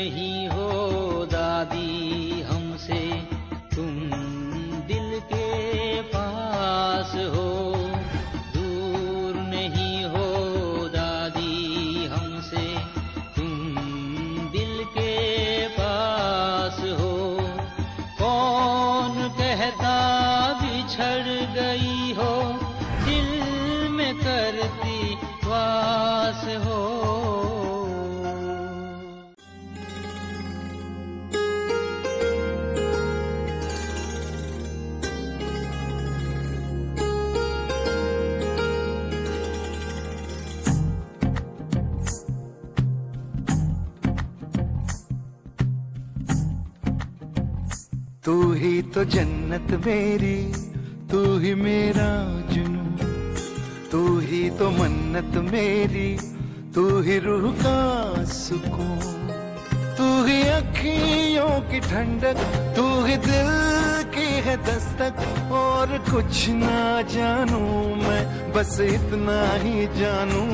नहीं हो दादी हमसे, तुम दिल के पास हो। दूर नहीं हो दादी हमसे, तुम दिल के पास हो। कौन कहता बिछड़ गई हो, दिल में करती वास हो। तू ही तो जन्नत मेरी, तू ही मेरा जुनून, तू ही तो मन्नत मेरी, तू ही रूह का सुकून। तू ही अखियों की ठंडक, तू ही दिल की है दस्तक। और कुछ ना जानू मैं, बस इतना ही जानू,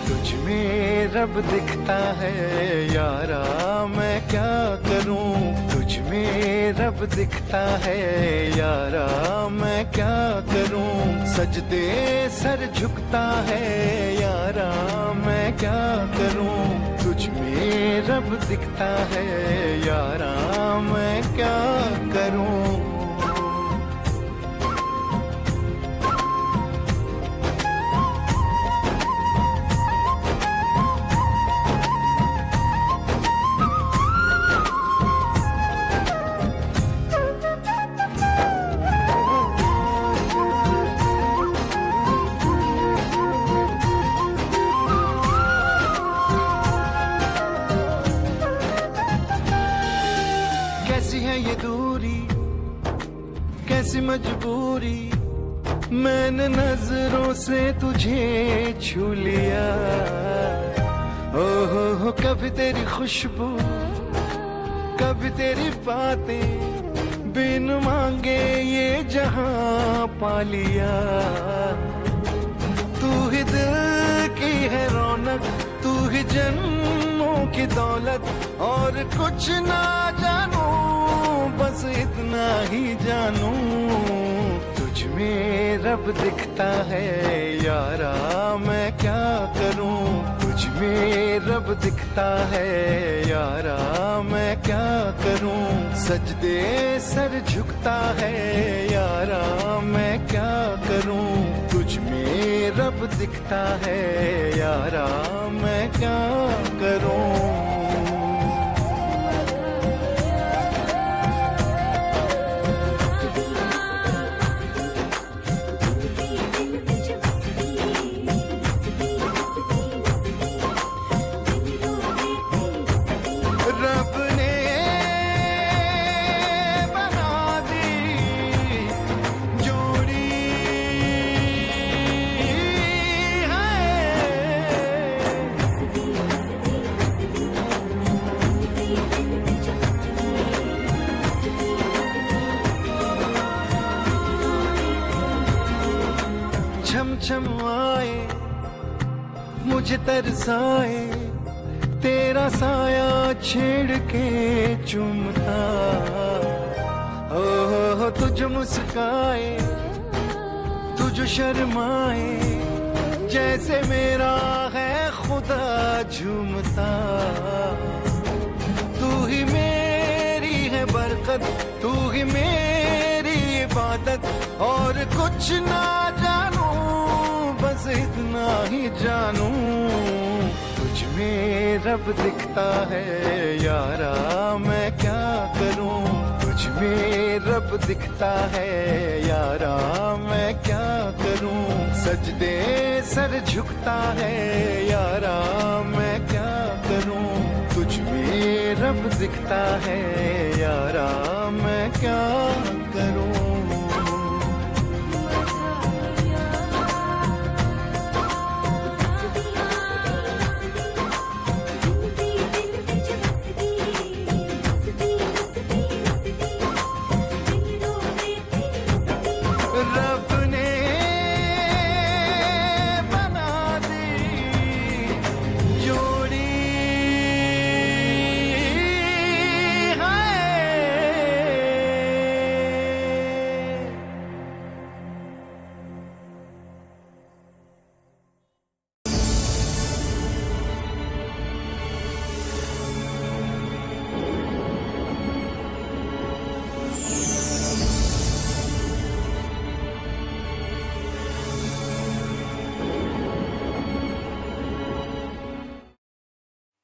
तुझ में रब दिखता है यारा, मैं क्या करूं। तुझ में रब दिखता है यारा, मैं क्या करूं। सजदे सर झुकता है यारा, मैं क्या करूं। तुझ में रब दिखता है यारा, मैं क्या करूं। ये दूरी कैसी मजबूरी, मैंने नजरों से तुझे छू लिया। ओहो कभी तेरी खुशबू, कभी तेरी बातें, बिन मांगे ये जहां पा लिया। तू ही दिल की है रौनक, तू ही जन्मों की दौलत। और कुछ ना जानू, बस इतना ही जानू, तुझ में रब दिखता है यारा, मैं क्या करूं। तुझ में रब दिखता है यारा, मैं क्या करूं। सजदे सर झुकता है यारा, मैं क्या करूं। तुझ में रब दिखता है यारा, मैं क्या करूं। छम आए मुझे तरसाए, तेरा साया छेड़ के चूमता। ओह तुझ मुस्काए, तुझ शर्माए, जैसे मेरा है खुदा झूमता। तू ही मेरी है बरकत, तू ही मेरी इबादत। और कुछ ना जानू, बस इतना ही जानू, तुझ में रब दिखता है यारा, मैं क्या करूं। तुझ में रब दिखता है यारा, मैं क्या करूं। सजदे सर झुकता है यारा, मैं क्या करूं। तुझ में रब दिखता है यारा, मैं क्या करूं।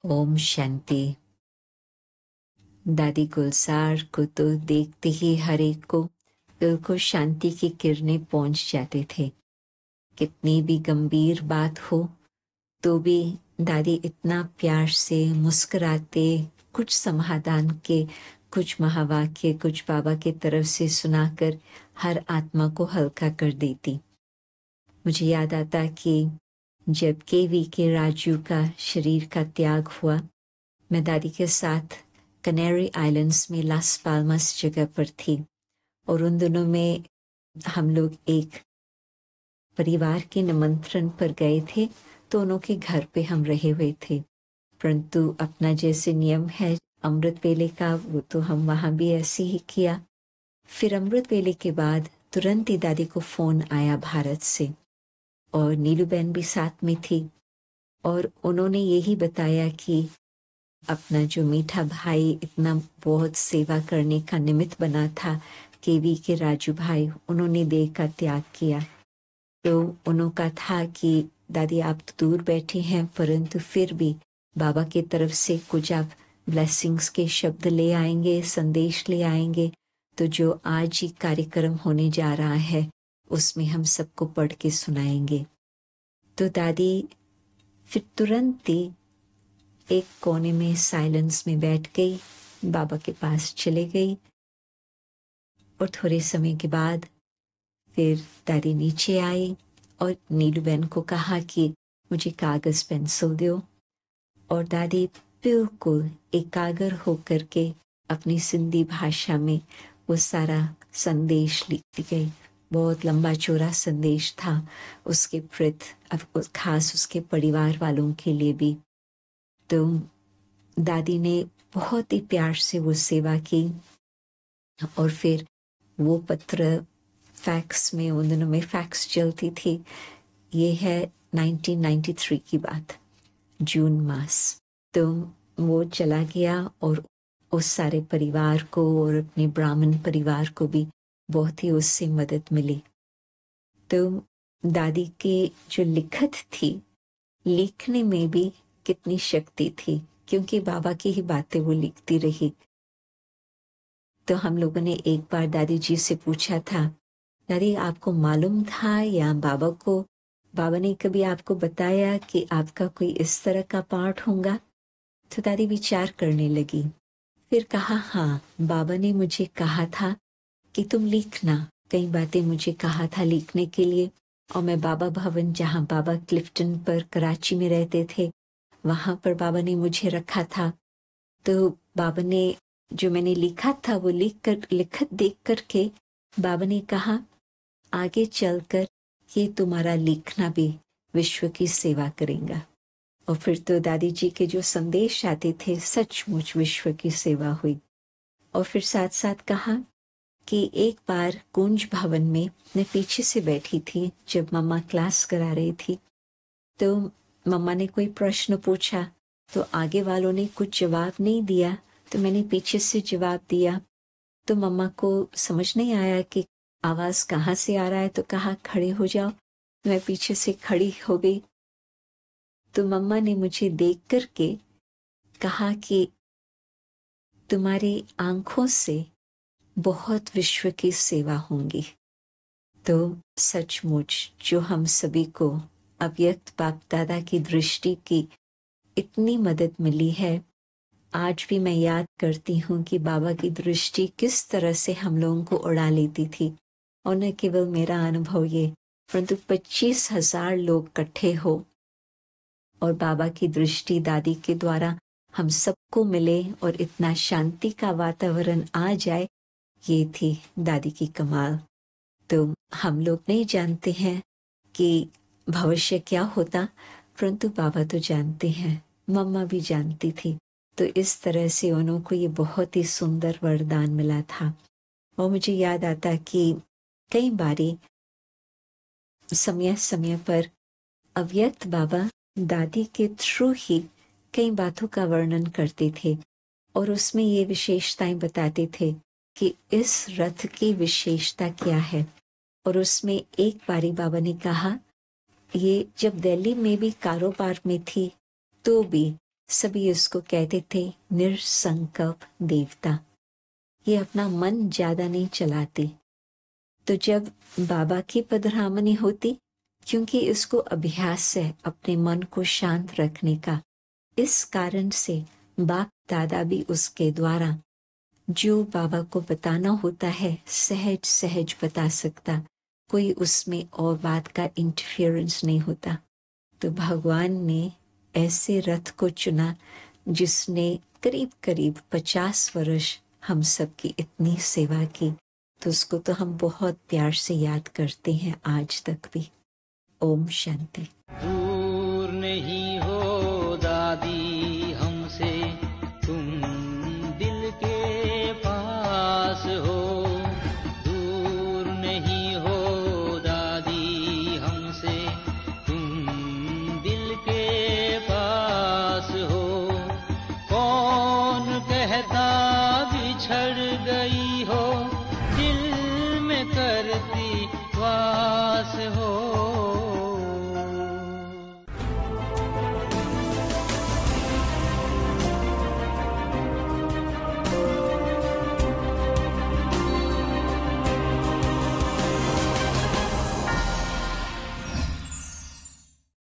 ओम शांति। दादी गुलजार को तो देखते ही हर एक को बिल्कुल शांति की किरणें पहुंच जाते थे। कितनी भी गंभीर बात हो तो भी दादी इतना प्यार से मुस्कुराते, कुछ समाधान के, कुछ महावाक्य, कुछ बाबा की तरफ से सुनाकर हर आत्मा को हल्का कर देती। मुझे याद आता कि जब केवी के राजू का शरीर का त्याग हुआ, मैं दादी के साथ कनेरी आइलैंड्स में लास पाल्मास जगह पर थी और उन दिनों में हम लोग एक परिवार के निमंत्रण पर गए थे, तो उनके घर पे हम रहे हुए थे। परंतु अपना जैसे नियम है अमृत वेले का, वो तो हम वहाँ भी ऐसे ही किया। फिर अमृत वेले के बाद तुरंत ही दादी को फोन आया भारत से और नीलू बहन भी साथ में थी और उन्होंने यही बताया कि अपना जो मीठा भाई इतना बहुत सेवा करने का निमित्त बना था, केवी के राजू भाई, उन्होंने देह का त्याग किया। तो उनका था कि दादी आप तो दूर बैठी हैं, परंतु फिर भी बाबा की तरफ से कुछ आप ब्लेसिंग्स के शब्द ले आएंगे, संदेश ले आएंगे, तो जो आज ही कार्यक्रम होने जा रहा है उसमें हम सबको पढ़ के सुनाएंगे। तो दादी फिर तुरंत ही एक कोने में साइलेंस में बैठ गई, बाबा के पास चले गई और थोड़े समय के बाद फिर दादी नीचे आई और नीलू बहन को कहा कि मुझे कागज पेंसिल दो, और दादी बिल्कुल एकाग्र होकर के अपनी सिंधी भाषा में वो सारा संदेश लिखती गई। बहुत लंबा चौड़ा संदेश था उसके प्रति, अब खास उसके परिवार वालों के लिए भी। तो दादी ने बहुत ही प्यार से वो सेवा की और फिर वो पत्र फैक्स में, उन दिनों में फैक्स चलती थी, ये है 1993 की बात, जून मास। तो वो चला गया और उस सारे परिवार को और अपने ब्राह्मण परिवार को भी बहुत ही उससे मदद मिली। तो दादी के जो लिखत थी, लिखने में भी कितनी शक्ति थी, क्योंकि बाबा की ही बातें वो लिखती रही। तो हम लोगों ने एक बार दादी जी से पूछा था, दादी आपको मालूम था या बाबा ने कभी आपको बताया कि आपका कोई इस तरह का पाठ होगा? तो दादी विचार करने लगी, फिर कहा हाँ, बाबा ने मुझे कहा था कि तुम लिखना, कई बातें मुझे कहा था लिखने के लिए। और मैं बाबा भवन, जहाँ बाबा क्लिफ्टन पर कराची में रहते थे, वहां पर बाबा ने मुझे रखा था। तो बाबा ने जो मैंने लिखा था वो लिखत देख करके बाबा ने कहा आगे चलकर ये तुम्हारा लिखना भी विश्व की सेवा करेगा। और फिर तो दादी जी के जो संदेश आते थे सचमुच विश्व की सेवा हुई। और फिर साथ साथ कहा कि एक बार कुंज भवन में मैं पीछे से बैठी थी जब मम्मा क्लास करा रही थी, तो मम्मा ने कोई प्रश्न पूछा तो आगे वालों ने कुछ जवाब नहीं दिया, तो मैंने पीछे से जवाब दिया। तो मम्मा को समझ नहीं आया कि आवाज कहाँ से आ रहा है, तो कहा खड़े हो जाओ। मैं पीछे से खड़ी हो गई तो मम्मा ने मुझे देख करके कहा कि तुम्हारी आंखों से बहुत विश्व की सेवा होंगी। तो सचमुच जो हम सभी को अव्यक्त बाप दादा की दृष्टि की इतनी मदद मिली है, आज भी मैं याद करती हूँ कि बाबा की दृष्टि किस तरह से हम लोगों को उड़ा लेती थी। और न केवल मेरा अनुभव ये, परंतु 25,000 लोग इकट्ठे हो और बाबा की दृष्टि दादी के द्वारा हम सबको मिले और इतना शांति का वातावरण आ जाए, ये थी दादी की कमाल। तो हम लोग नहीं जानते हैं कि भविष्य क्या होता, परंतु बाबा तो जानते हैं, मम्मा भी जानती थी। तो इस तरह से उनको ये बहुत ही सुंदर वरदान मिला था। और मुझे याद आता कि कई बारी समय समय पर अव्यक्त बाबा दादी के थ्रू ही कई बातों का वर्णन करते थे और उसमें ये विशेषताएं बताते थे कि इस रथ की विशेषता क्या है। और उसमें एक बारी बाबा ने कहा, ये जब दिल्ली में भी कारोबार में थी तो भी सभी उसको कहते थे निरसंकल्प देवता। ये अपना मन ज्यादा नहीं चलाती। तो जब बाबा की पधरामनी होती, क्योंकि इसको अभ्यास है अपने मन को शांत रखने का, इस कारण से बाप दादा भी उसके द्वारा जो बाबा को बताना होता है सहज सहज बता सकता, कोई उसमें और बात का इंटरफेरेंस नहीं होता। तो भगवान ने ऐसे रथ को चुना जिसने करीब करीब 50 वर्ष हम सबकी इतनी सेवा की, तो उसको तो हम बहुत प्यार से याद करते हैं आज तक भी। ओम शांति। दूर नहीं हो दादी हमसे, तुम दिल के पास हो। दूर नहीं हो दादी हमसे, तुम दिल के पास हो। कौन कहता बिछड़ गई हो, दिल में करती वास हो।